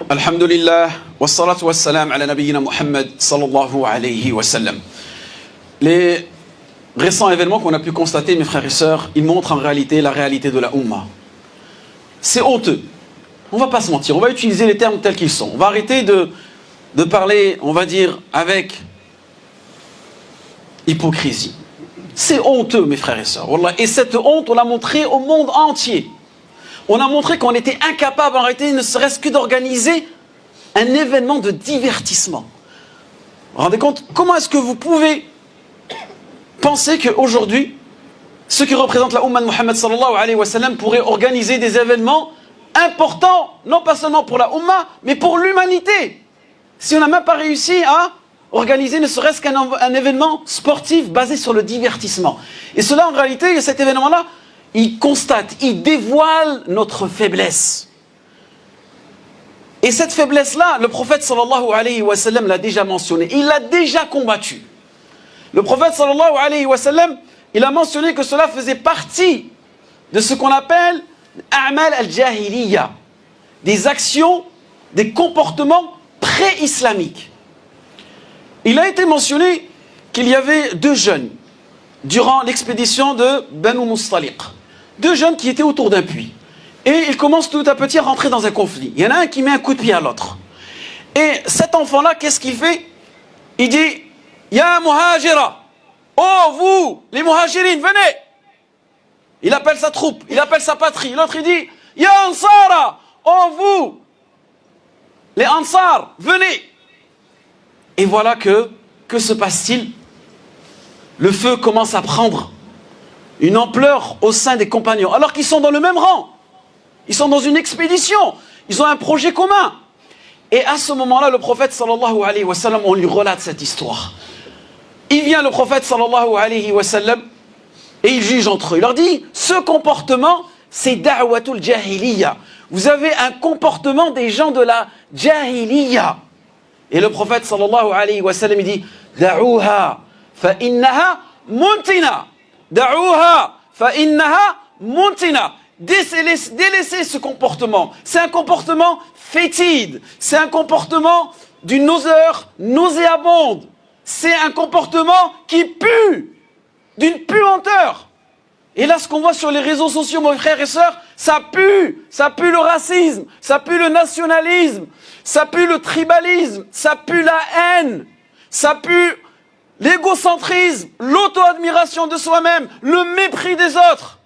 Alhamdulillah, wassalatu wassalam ala nabiyyina Muhammad sallallahu alayhi wa sallam. Les récents événements qu'on a pu constater, mes frères et sœurs, ils montrent en réalité la réalité de la Ummah. C'est honteux. On ne va pas se mentir, on va utiliser les termes tels qu'ils sont. On va arrêter de parler, on va dire, avec hypocrisie. C'est honteux, mes frères et sœurs. Wallah. Et cette honte, on l'a montré au monde entier. On a montré qu'on était incapable, en réalité, ne serait-ce que d'organiser un événement de divertissement. Vous vous rendez compte? Comment est-ce que vous pouvez penser qu'aujourd'hui, ceux qui représentent la Ummah de Muhammad sallallahu alayhi wa sallam pourraient organiser des événements importants, non pas seulement pour la Ummah, mais pour l'humanité? Si on n'a même pas réussi à organiser ne serait-ce qu'un événement sportif basé sur le divertissement. Et cela, en réalité, cet événement-là, il constate, il dévoile notre faiblesse. Et cette faiblesse-là, le prophète sallallahu alayhi wa sallam l'a déjà mentionné. Il l'a déjà combattu. Le prophète sallallahu alayhi wa sallam, il a mentionné que cela faisait partie de ce qu'on appelle a'mal al-jahiliya, des actions, des comportements pré-islamiques. Il a été mentionné qu'il y avait deux jeunes durant l'expédition de Banu Mustaliq. Deux jeunes qui étaient autour d'un puits. Et ils commencent tout à petit à rentrer dans un conflit. Il y en a un qui met un coup de pied à l'autre. Et cet enfant-là, qu'est-ce qu'il fait? Il dit, Ya muhajira, oh vous, les muhajirines, venez. Il appelle sa troupe, il appelle sa patrie. L'autre il dit, Ya ansara, oh vous, les ansar, venez. Et voilà que se passe-t-il? Le feu commence à prendre une ampleur au sein des compagnons, alors qu'ils sont dans le même rang. Ils sont dans une expédition. Ils ont un projet commun. Et à ce moment-là, le prophète sallallahu alayhi wa sallam, on lui relate cette histoire. Il vient le prophète sallallahu alayhi wa sallam et il juge entre eux. Il leur dit, ce comportement, c'est da'watul jahiliya. Vous avez un comportement des gens de la jahiliya. Et le prophète sallallahu alayhi wa sallam, il dit, da'uha fa innaha muntina. Da'uha fa innaha muntina. Délaissez ce comportement. C'est un comportement fétide. C'est un comportement d'une odeur nauséabonde. C'est un comportement qui pue, d'une puanteur. Et là, ce qu'on voit sur les réseaux sociaux, mes frères et sœurs, ça pue le racisme, ça pue le nationalisme, ça pue le tribalisme, ça pue la haine, ça pue l'égocentrisme, l'auto-admiration de soi-même, le mépris des autres.